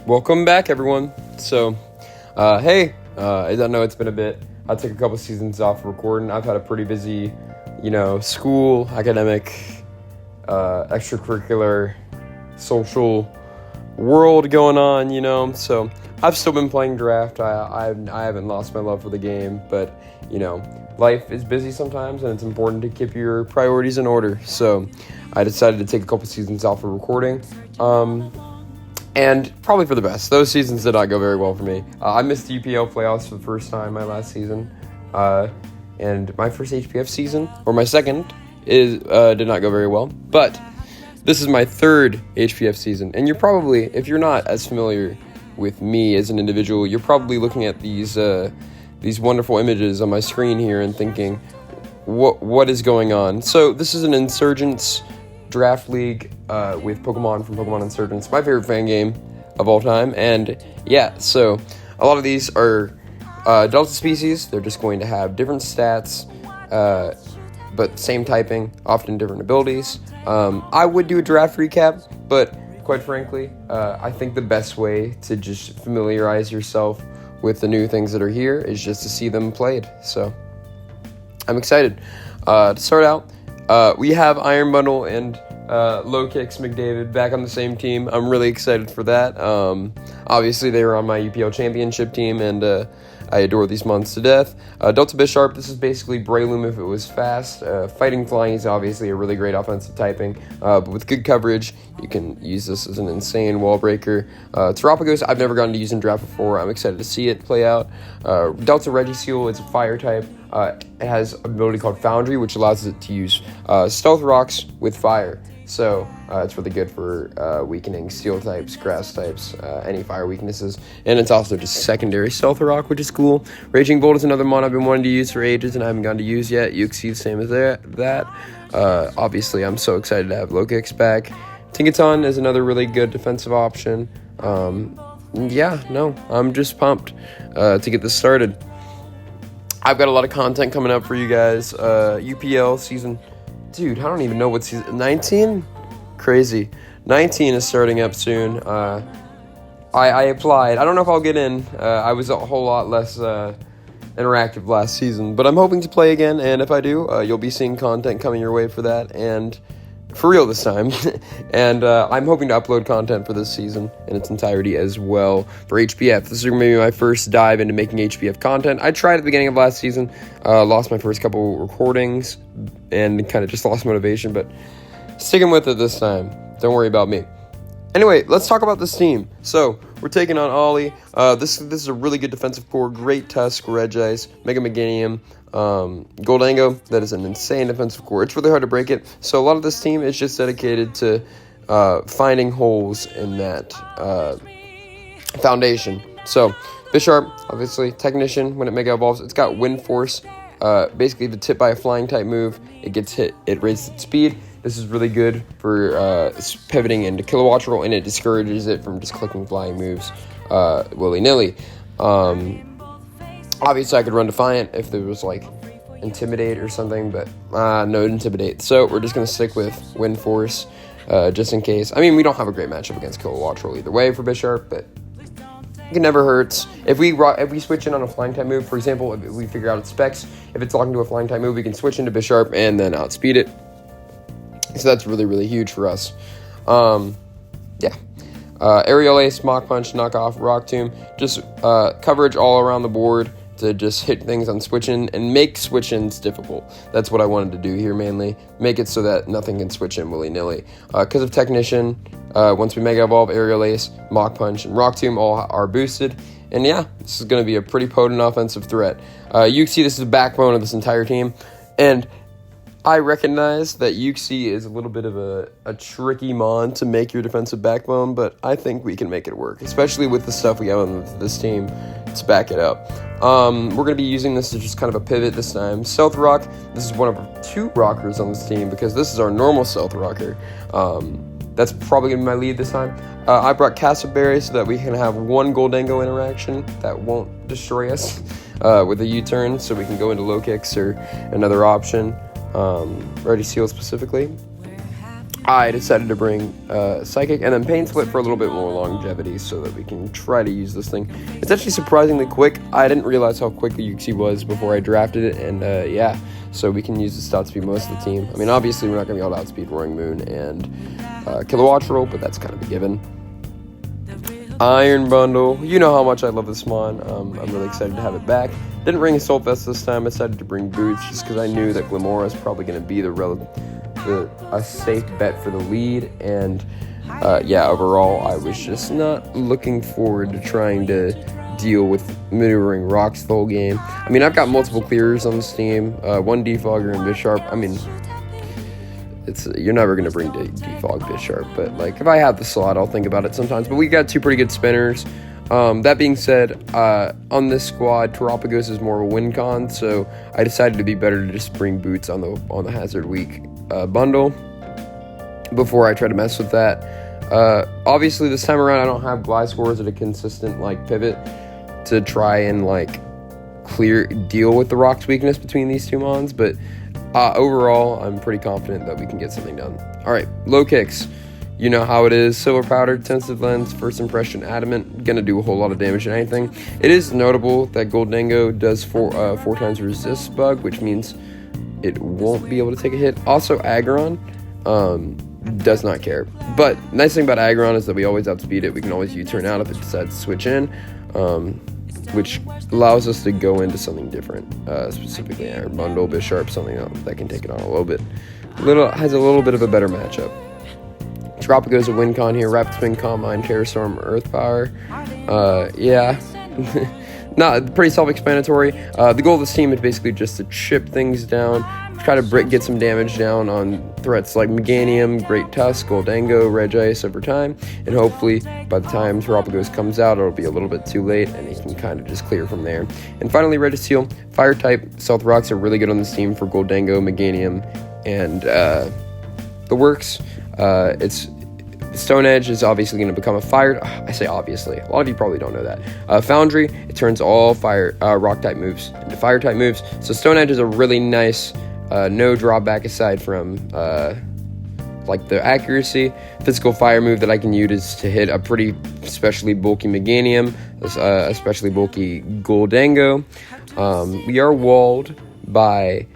Welcome back, everyone. So, hey, I know it's been a bit. I took a couple seasons off recording. I've had a pretty busy, school, academic, extracurricular, social world going on, So, I've still been playing draft. I haven't lost my love for the game, but, life is busy sometimes, and it's important to keep your priorities in order. So, I decided to take a couple seasons off of recording. And probably for the best. Those seasons did not go very well for me. I missed the UPL playoffs for the first time my last season. And my first HBF season, or my second, did not go very well. But this is my third HBF season. And you're probably, if you're not as familiar with me as an individual, you're probably looking at these wonderful images on my screen here and thinking, what is going on? So this is an Insurgence draft league with Pokemon from Pokemon Insurgence, my favorite fan game of all time. And yeah, so a lot of these are Delta species. They're just going to have different stats, but same typing, often different abilities. I would do a draft recap, but quite frankly, I think the best way to just familiarize yourself with the new things that are here is just to see them played. So I'm excited. To start out, we have Iron Bundle and Low Kicks McDavid back on the same team. I'm really excited for that. Obviously, they were on my UPL championship team, and I adore these months to death. Delta Bisharp, this is basically Breloom if it was fast. Fighting Flying is obviously a really great offensive typing, but with good coverage, you can use this as an insane wall breaker. Terapagos, I've never gotten to use in draft before. I'm excited to see it play out. Delta Regiseal, it's a fire type. It has an ability called Foundry, which allows it to use stealth rocks with fire. So it's really good for weakening steel types, grass types, any fire weaknesses. And it's also just secondary stealth rock, which is cool. Raging Bolt is another mon I've been wanting to use for ages and I haven't gotten to use yet. Uxie, the same as that. Obviously, I'm so excited to have Low Kicks back. Tinkaton is another really good defensive option. I'm just pumped to get this started. I've got a lot of content coming up for you guys. UPL season... Dude, I don't even know what season... 19? Crazy. 19 is starting up soon. I applied. I don't know if I'll get in. I was a whole lot less interactive last season. But I'm hoping to play again. And if I do, you'll be seeing content coming your way for that. And for real this time. And I'm hoping to upload content for this season in its entirety as well for HBF. This is going to be my first dive into making HBF content. I tried at the beginning of last season, lost my first couple recordings, and kind of just lost motivation, but sticking with it this time. Don't worry about me. Anyway, let's talk about this team. So, we're taking on Ollie. This is a really good defensive core, great Tusk, Regice, Mega Meganium, Goldango. That is an insane defensive core. It's really hard to break it. So a lot of this team is just dedicated to finding holes in that foundation. So Bisharp, obviously, Technician, when it Mega Evolves, it's got Wind Force. Basically, if it's hit by a flying type move, it gets hit. It raises its speed. This is really good for pivoting into Kilowatt Roll, and it discourages it from just clicking flying moves willy-nilly. Obviously, I could run Defiant if there was, Intimidate or something, but no Intimidate. So we're just going to stick with Wind Force just in case. I mean, we don't have a great matchup against Kilowatt Roll either way for Bisharp, but it never hurts. If we switch in on a flying type move, for example, if we figure out its specs, if it's locking to a flying type move, we can switch into Bisharp and then outspeed it. So that's really, really huge for us. Aerial Ace, Mach Punch, Knock Off, Rock Tomb, just coverage all around the board to just hit things on switch-in and make switch-ins difficult. That's what I wanted to do here mainly. Make it so that nothing can switch in willy-nilly. Because of Technician, once we Mega Evolve, Aerial Ace, Mach Punch, and Rock Tomb all are boosted. And yeah, this is going to be a pretty potent offensive threat. Uxie, this is the backbone of this entire team. And I recognize that Uxie is a little bit of a tricky mon to make your defensive backbone, but I think we can make it work, especially with the stuff we have on this team to back it up. We're going to be using this as just kind of a pivot this time. Stealth Rock, this is one of 2 rockers on this team because this is our normal Stealth Rocker. That's probably going to be my lead this time. I brought Castleberry so that we can have one Goldango interaction that won't destroy us with a U-turn, so we can go into Low Kicks or another option. Ready Seal specifically. I decided to bring Psychic and then Pain Split for a little bit more longevity so that we can try to use this thing. It's actually surprisingly quick. I didn't realize how quick the Yuxi was before I drafted it, and yeah, so we can use this to outspeed most of the team. I mean, obviously we're not going to be able to outspeed Roaring Moon and Kilowatt Roll, but that's kind of a given. Iron Bundle, you know how much I love this mon. I'm really excited to have it back. Didn't bring Assault Vest this time. I decided to bring Boots just because I knew that Glamora is probably going to be a safe bet for the lead, and yeah, overall I was just not looking forward to trying to deal with maneuvering rocks the whole game. I mean, I've got multiple clearers on this team, one Defogger and Bisharp. I mean, you're never going to bring Defog Bisharp, but like if I have the slot, I'll think about it sometimes. But we got two pretty good spinners. That being said, on this squad, Terapagos is more of a win con, so I decided to be better to just bring Boots on the Hazard Week bundle before I try to mess with that. Obviously, this time around, I don't have Gliscors at a consistent like pivot to try and like deal with the Rock's weakness between these two mons, but overall, I'm pretty confident that we can get something done. All right, low kicks. You know how it is. Silver Powder, Tensive Lens, First Impression, Adamant. Gonna do a whole lot of damage to anything. It is notable that Goldango does four times resist bug, which means it won't be able to take a hit. Also, Aggron does not care. But nice thing about Aggron is that we always outspeed it. We can always U-turn out if it decides to switch in, which allows us to go into something different, specifically Iron Bundle, Bisharp, something that can take it on a little bit. Has a little bit of a better matchup. Terapagos a win con here, Rapid Spin, Calm Mind, Terror Storm, Earth Power. Yeah. Not pretty self-explanatory. The goal of this team is basically just to chip things down, try to get some damage down on threats like Meganium, Great Tusk, Goldango, Regice over time, and hopefully by the time Terapagos comes out, it'll be a little bit too late, and he can kind of just clear from there. And finally, Registeel, Fire-type Stealth Rocks are really good on this team for Goldango, Meganium, and the works. Stone Edge is obviously going to become a fire. I say obviously. A lot of you probably don't know that. Foundry, it turns all rock type moves into fire type moves. So Stone Edge is a really nice no drawback aside from like the accuracy. Physical fire move that I can use to hit a pretty especially bulky Meganium, especially bulky Goldango. We are walled by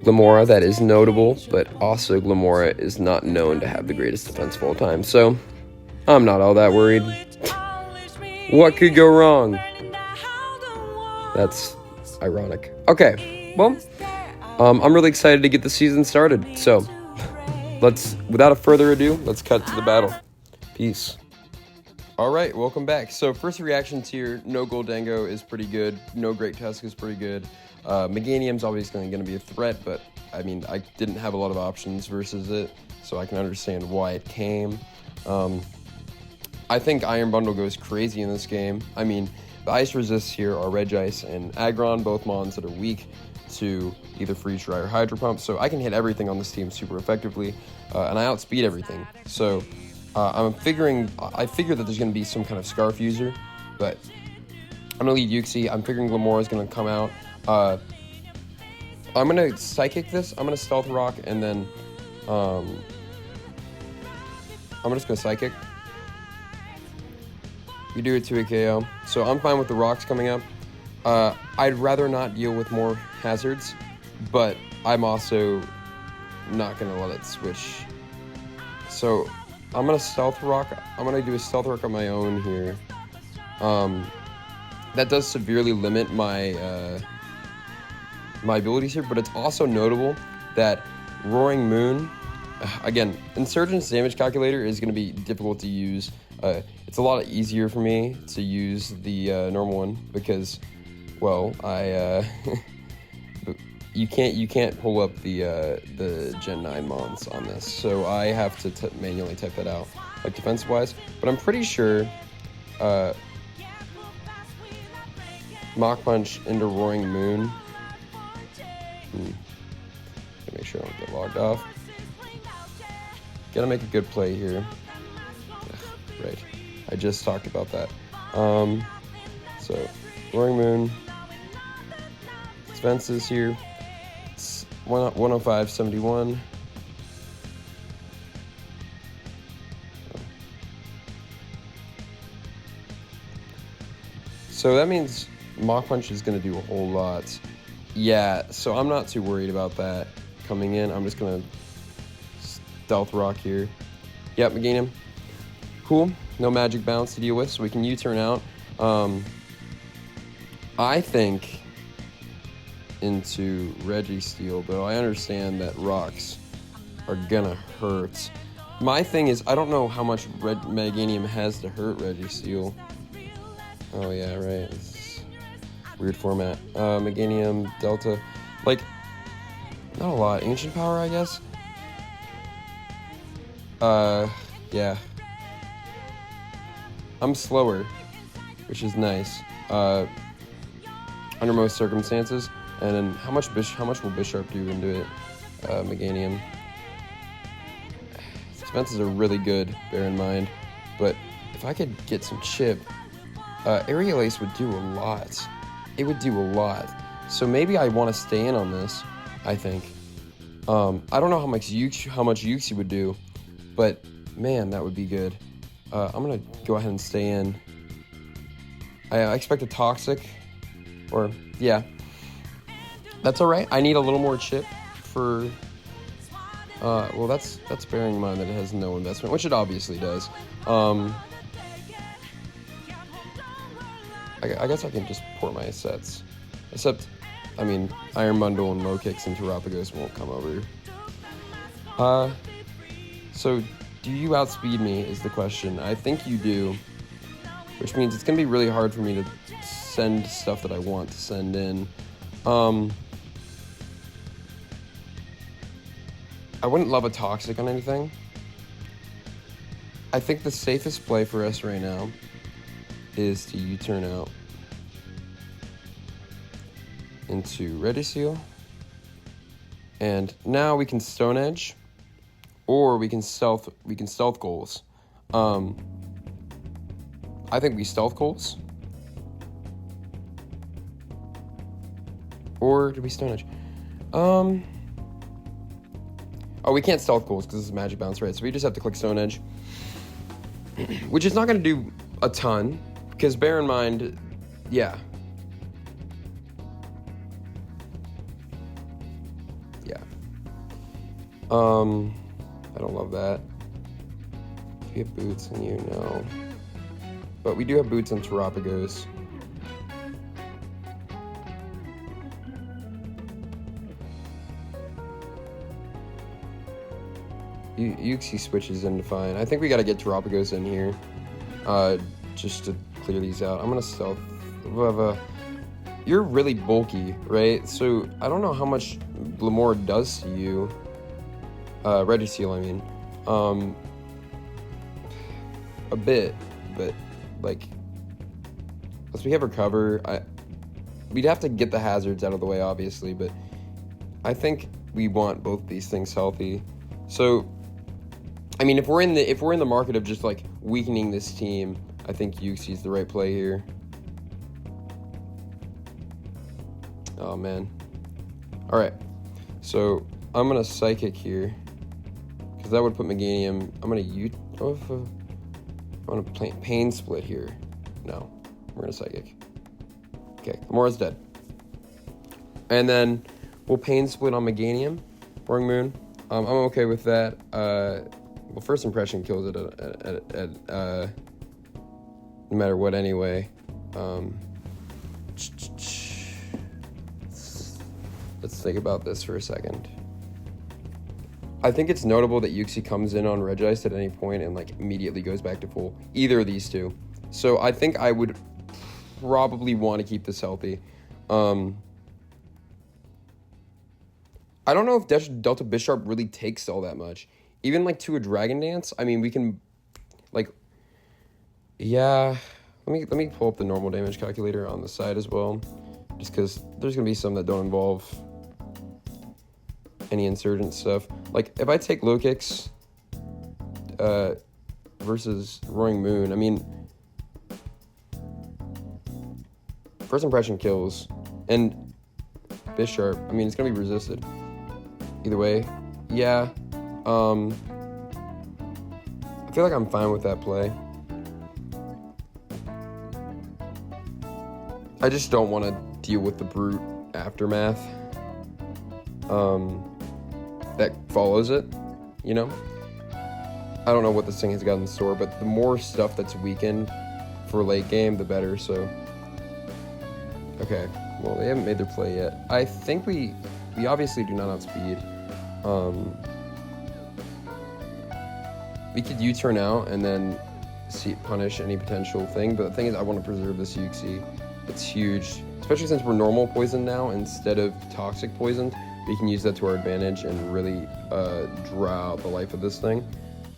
Glamora, that is notable, but also Glamora is not known to have the greatest defense of all time, so I'm not all that worried. What could go wrong? That's ironic. Okay, well, I'm really excited to get the season started, so without a further ado, let's cut to the battle. Peace. Alright, welcome back. So first reactions here, no Goldango is pretty good, no Great Tusk is pretty good. Meganium's obviously going to be a threat, but I mean, I didn't have a lot of options versus it, so I can understand why it came. I think Iron Bundle goes crazy in this game. I mean, the ice resists here are Regice and Aggron, both mons that are weak to either Freeze Dry or Hydro Pump, so I can hit everything on this team super effectively, and I outspeed everything. So I figure that there's going to be some kind of Scarf user, but I'm going to lead Yuxi. I'm figuring Glamora is going to come out. I'm going to Psychic this. I'm going to Stealth Rock, and then I'm just going to Psychic. You do it to a KO. So I'm fine with the rocks coming up. I'd rather not deal with more hazards, but I'm also not going to let it switch. So I'm going to Stealth Rock. I'm going to do a Stealth Rock on my own here. That does severely limit my my abilities here, but it's also notable that Roaring Moon, again, Insurgence damage calculator is going to be difficult to use. It's a lot easier for me to use the normal one because, well, you can't pull up the Gen 9 mons on this, so I have to manually type that out, like defensive wise. But I'm pretty sure Mach Punch into Roaring Moon. Make sure I don't get logged off. Gotta make a good play here. Right, I just talked about that. So Roaring Moon, defenses here. It's 105.71. So that means Mach Punch is going to do a whole lot. Yeah, so I'm not too worried about that coming in. I'm just going to Stealth Rock here. Yep, we gain him. Cool. No magic bounce to deal with, so we can U-turn out. I think into Registeel, though. I understand that rocks are gonna hurt. My thing is, I don't know how much Meganium has to hurt Registeel. Oh yeah, right. It's weird format. Meganium, Delta. Like, not a lot. Ancient Power, I guess? Yeah. I'm slower, which is nice. Under most circumstances. And then how much will Bisharp do into it? Meganium. Defenses are really good, bear in mind. But if I could get some chip, Aerial Ace would do a lot. It would do a lot. So maybe I want to stay in on this, I think. I don't know how much Yuxi would do, but man, that would be good. I'm going to go ahead and stay in. I expect a Toxic, or, yeah. That's alright. I need a little more chip for, well, that's bearing in mind that it has no investment, which it obviously does. I guess I can just port my sets. Except, I mean, Iron Bundle and Low Kicks and Terapagos won't come over. So, do you outspeed me is the question. I think you do, which means it's going to be really hard for me to send stuff that I want to send in. I wouldn't love a Toxic on anything. I think the safest play for us right now is to U-turn out into Registeel. And now we can Stone Edge, or we can stealth goals. I think we stealth goals. Or do we Stone Edge? Oh, we can't stealth goals because this is Magic Bounce, right? So we just have to click Stone Edge. Which is not going to do a ton, because bear in mind, yeah. Yeah. I don't love that. Do we have boots on you? No. But we do have boots on Terapagos. Yuxi switches into fine. I think we got to get Terapagos in here, just to clear these out. I'm gonna stealth. You're really bulky, right? So I don't know how much Blamore does to you. Registeel, I mean. A bit, but like, unless we have Recover, we'd have to get the hazards out of the way, obviously. But I think we want both these things healthy. So, I mean, if we're in the market of just like weakening this team, I think Yuxi's the right play here. Oh man. All right. So I'm gonna Psychic here because that would put Meganium. I'm gonna Pain Split here. No, we're gonna Psychic. Okay, Gamora's dead. And then we'll Pain Split on Meganium, Roaring Moon. I'm okay with that. Well, First Impression kills it at no matter what anyway. Let's think about this for a second. I think it's notable that Yuxi comes in on Regice at any point and like immediately goes back to full. Either of these two. So I think I would probably want to keep this healthy. I don't know if Delta Bisharp really takes all that much. Even like to a Dragon Dance, I mean we can like, yeah. Let me pull up the normal damage calculator on the side as well, just because there's gonna be some that don't involve any Insurgence stuff. Like if I take Low Kicks versus Roaring Moon, I mean First Impression kills, and Bisharp, I mean it's gonna be resisted. Either way, yeah. I feel like I'm fine with that play. I just don't want to deal with the brute aftermath that follows it, you know? I don't know what this thing has got in store, but the more stuff that's weakened for late game, the better, so... Okay, well, they haven't made their play yet. I think we obviously do not have speed. We could U-turn out and then punish any potential thing, but the thing is I want to preserve this Uxie. It's huge, especially since we're normal poisoned now instead of toxic poisoned. We can use that to our advantage and really draw out the life of this thing.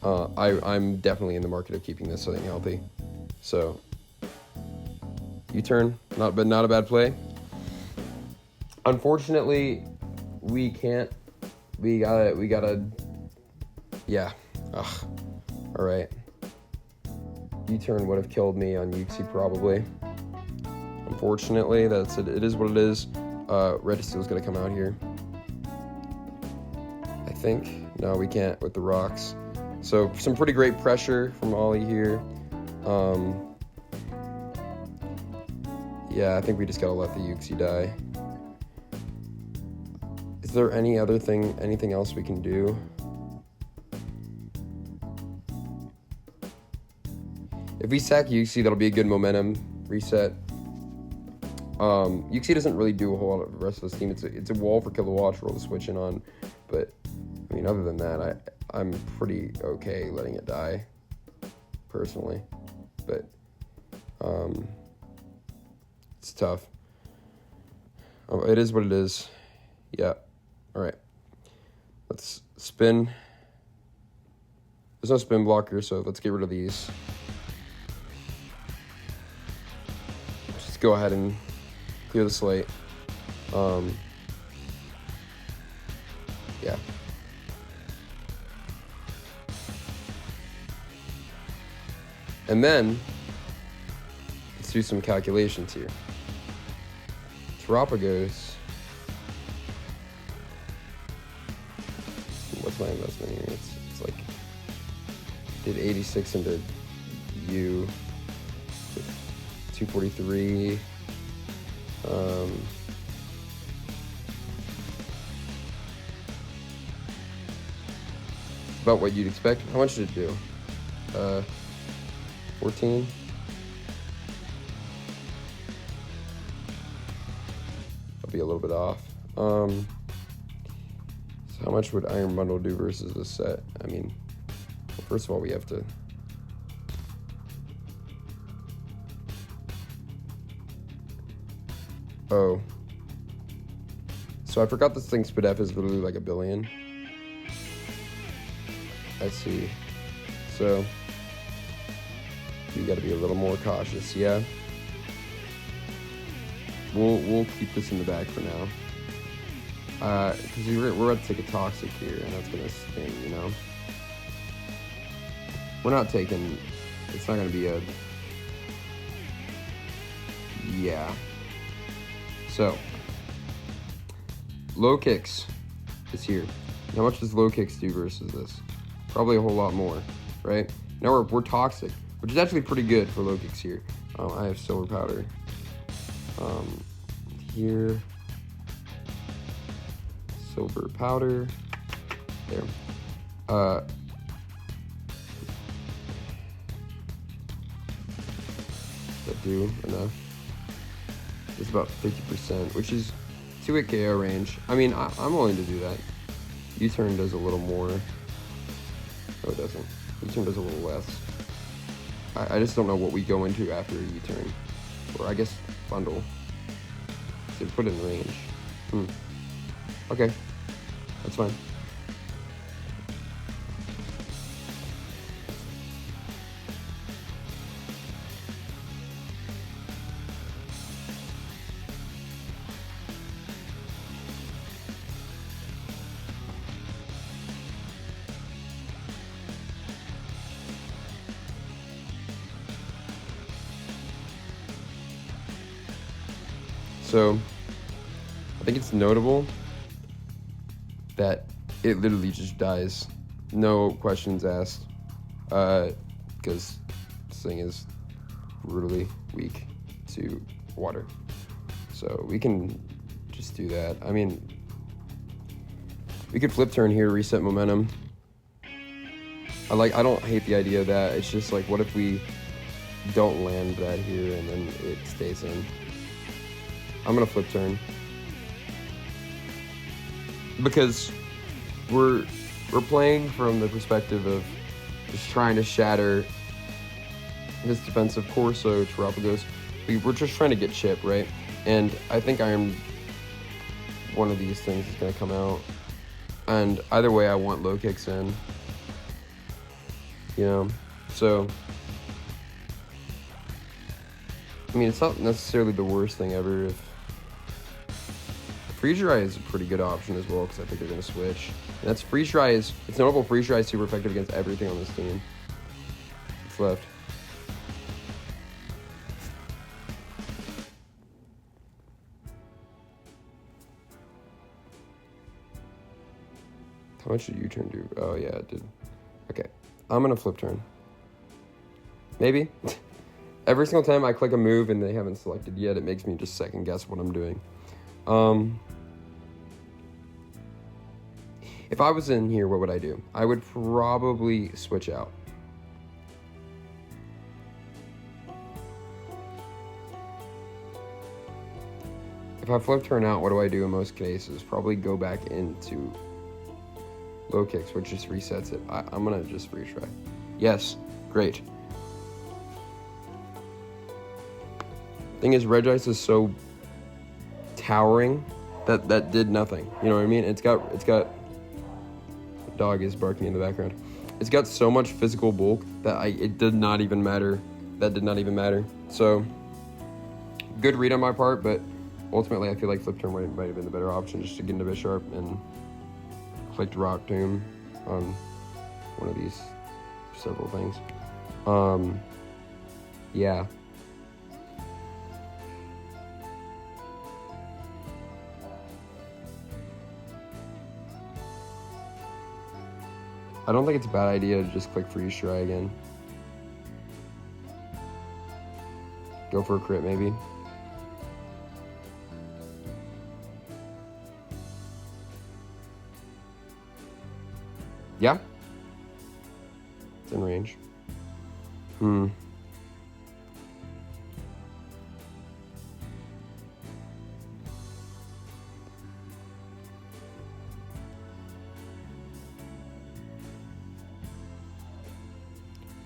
I'm definitely in the market of keeping this thing healthy. So, U-turn, not a bad play. Unfortunately, we can't. We gotta. Yeah. Ugh. All right. U-turn would have killed me on Uxie probably. Unfortunately, that's it. It is what it is. Red Steel's gonna come out here. I think. No, we can't with the rocks. So some pretty great pressure from Ollie here. Yeah, I think we just gotta let the Uxie die. Is there anything else we can do? If we sack Uxie, that'll be a good momentum reset. Uxie doesn't really do a whole lot of the rest of this team. It's a wall for Kilowatt roll to switch in on, but I mean, other than that, I'm pretty okay letting it die, personally. But it's tough. It is what it is. Yeah. All right. Let's spin. There's no spin blocker, so let's get rid of these. Just go ahead and clear the slate. Yeah. And then, let's do some calculations here. Terapagos. What's my investment here? It's like, did 86 into U, 243. About what you'd expect. How much did it do? 14. I'll be a little bit off. So how much would Iron Bundle do versus this set? I mean, well, first of all, we have to. Oh. So I forgot this thing's SPDF is literally like 1 billion. I see. So you got to be a little more cautious, yeah. We'll keep this in the bag for now, because we're about to take a toxic here, and that's gonna sting, you know. We're not taking. It's not gonna be a. Yeah. So low kicks is here. How much does low kicks do versus this? Probably a whole lot more, right? Now we're toxic, which is actually pretty good for low kicks here. I have silver powder. Here, silver powder. There. That do enough. It's about 50%, which is 2-hit KO range. I mean, I'm willing to do that. U-turn does a little more. No, it doesn't. U-turn does a little less. I just don't know what we go into after a U-turn. Or I guess bundle. So put it in range. Okay. That's fine. So, I think it's notable that it literally just dies. No questions asked. Because this thing is brutally weak to water. So we can just do that. I mean, we could flip turn here, reset momentum. I don't hate the idea of that. It's just like, what if we don't land that here and then it stays in? I'm gonna flip turn because we're playing from the perspective of just trying to shatter this defensive Corso Terapagos. We're just trying to get chip, right? And I think one of these things is gonna come out. And either way, I want low kicks in. You know, so I mean, it's not necessarily the worst thing ever. If freeze dry is a pretty good option as well, because I think they're gonna switch. And that's freeze dry it's notable. Freeze dry is super effective against everything on this team. It's left. How much did U-turn do? Oh yeah, it did. Okay, I'm gonna flip turn. Maybe. Every single time I click a move and they haven't selected yet, it makes me just second guess what I'm doing. If I was in here, what would I do? I would probably switch out. If I flip turn out, what do I do in most cases? Probably go back into low kicks, which just resets it. I'm gonna just freeze try. Yes, great. Thing is, Regice is so towering that did nothing. You know what I mean? It's got dog is barking in the background. It's got so much physical bulk that it did not even matter. That did not even matter. So good read on my part, but ultimately I feel like flip turn might have been the better option, just to get into Bisharp and clicked Rock Tomb on one of these several things. Yeah. I don't think it's a bad idea to just click freeze try again. Go for a crit maybe. Yeah. It's in range.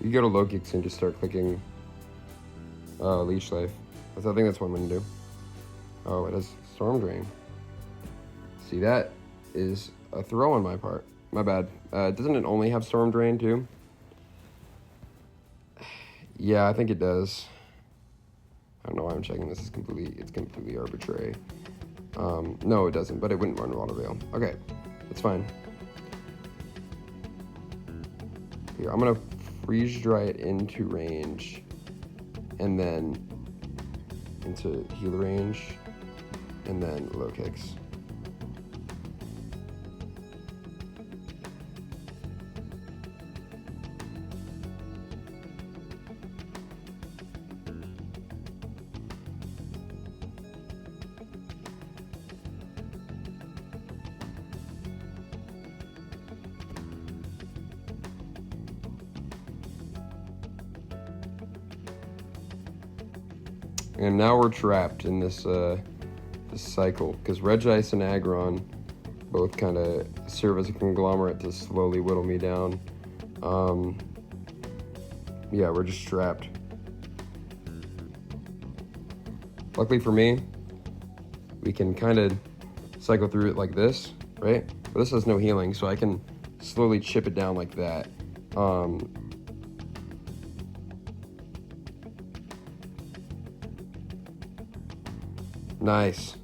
You go to low kicks and just start clicking Leech Life. I think that's what I'm gonna do. Oh, it has Storm Drain. See, that is a throw on my part. My bad. Doesn't it only have Storm Drain too? Yeah, I think it does. I don't know why I'm checking this. It's completely arbitrary. No, it doesn't, but it wouldn't run Water Veil. Okay, it's fine. Here, I'm gonna freeze dry it into range, and then into heal range, and then low kicks. And now we're trapped in this this cycle, because Regice and Aggron both kind of serve as a conglomerate to slowly whittle me down. Yeah, we're just trapped. Luckily for me, we can kind of cycle through it like this, right? But this has no healing, so I can slowly chip it down like that. Nice.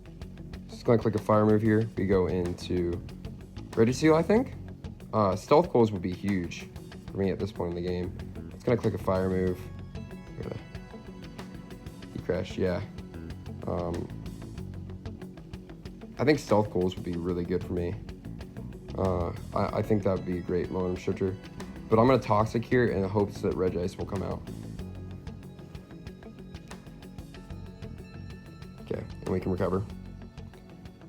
Just gonna click a fire move here. We go into Ready Seal, I think. Stealth Coals would be huge for me at this point in the game. It's gonna click a fire move. He crashed, yeah. I think Stealth Coals would be really good for me. I think that would be a great momentum shifter. But I'm gonna Toxic here in the hopes that Regice will come out. Okay, and we can recover.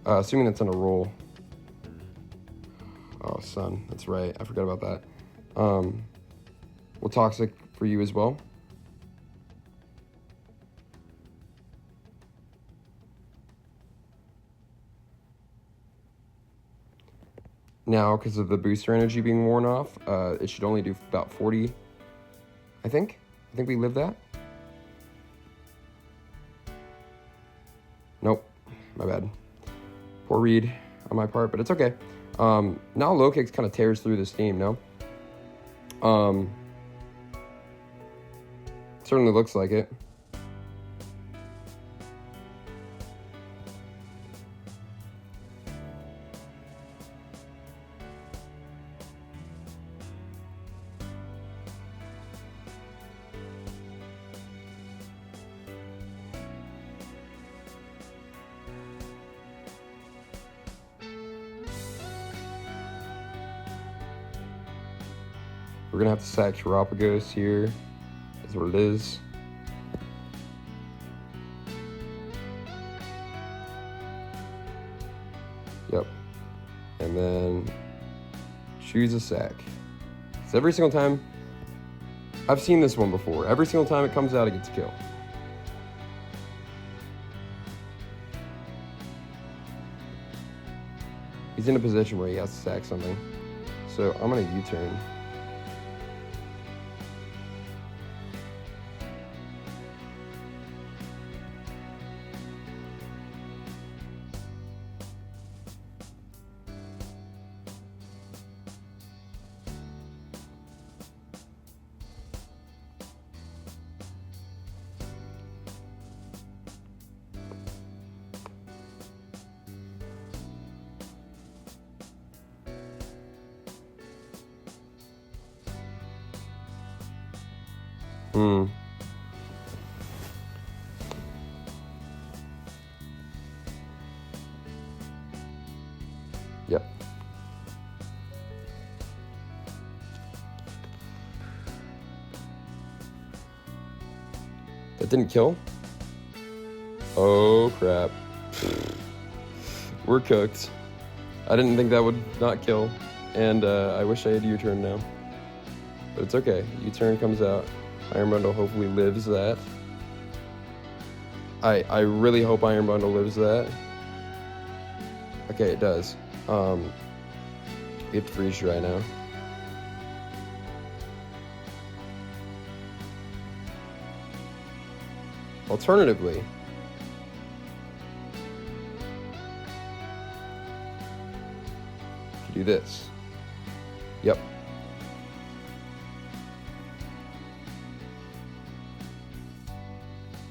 Assuming that's on a roll. Oh, sun. That's right. I forgot about that. Well, toxic for you as well. Now, because of the booster energy being worn off, it should only do about 40, I think. I think we live that. Nope. My bad. Poor read on my part, but it's okay. Now low kicks kind of tears through this team, no? Certainly looks like it. We're gonna have to sack Chiropagos here. That's what it is. Yep. And then choose a sack. So every single time, I've seen this one before. Every single time it comes out, it gets a kill. He's in a position where he has to sack something. So I'm gonna U-turn. Yep. That didn't kill? Oh crap. We're cooked. I didn't think that would not kill. And I wish I had U-turn now. But it's okay. U-turn comes out. Iron Bundle hopefully lives that. I really hope Iron Bundle lives that. Okay, it does. We have to freeze dry now. Alternatively, do this. Yep.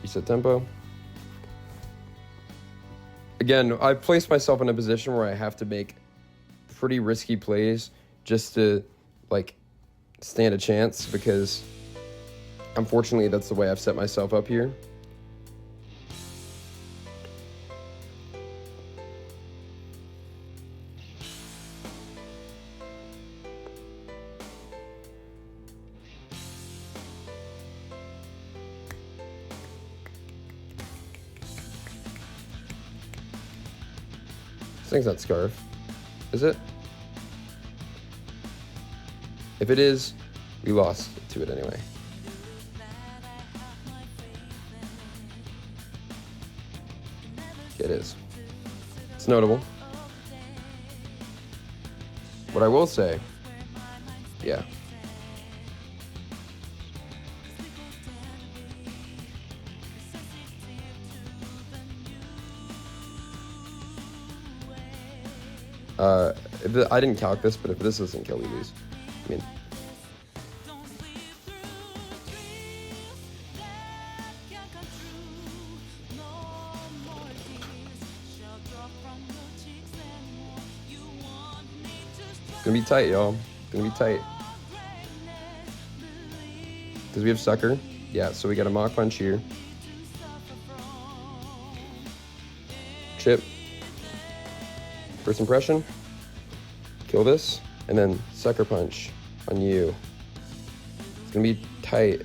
Reset tempo. Again, I've placed myself in a position where I have to make pretty risky plays just to, like, stand a chance, because unfortunately that's the way I've set myself up here. This thing's not Scarf, is it? If it is, we lost to it anyway. It is. It's notable. What I will say, yeah. I didn't calc this, but if this doesn't kill, we lose. I mean, it's gonna be tight, y'all. It's gonna be tight. Because we have Sucker. Yeah, so we got a Mach Punch here. Chip. First impression. Kill this. And then Sucker Punch on you. It's gonna be tight.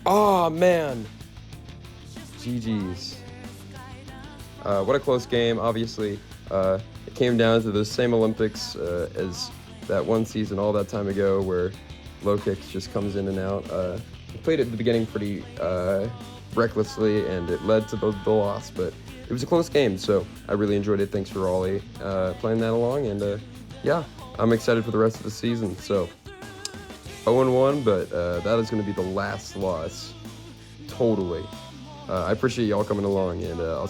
Oh, man. GG's. What a close game. Obviously, it came down to the same Olympics as that one season all that time ago where low kicks just comes in and out. Played at the beginning pretty recklessly, and it led to the loss, but it was a close game, so I really enjoyed it. Thanks for Ollie playing that along, and yeah, I'm excited for the rest of the season. So 0-1, but that is going to be the last loss. Totally. I appreciate y'all coming along, and I'll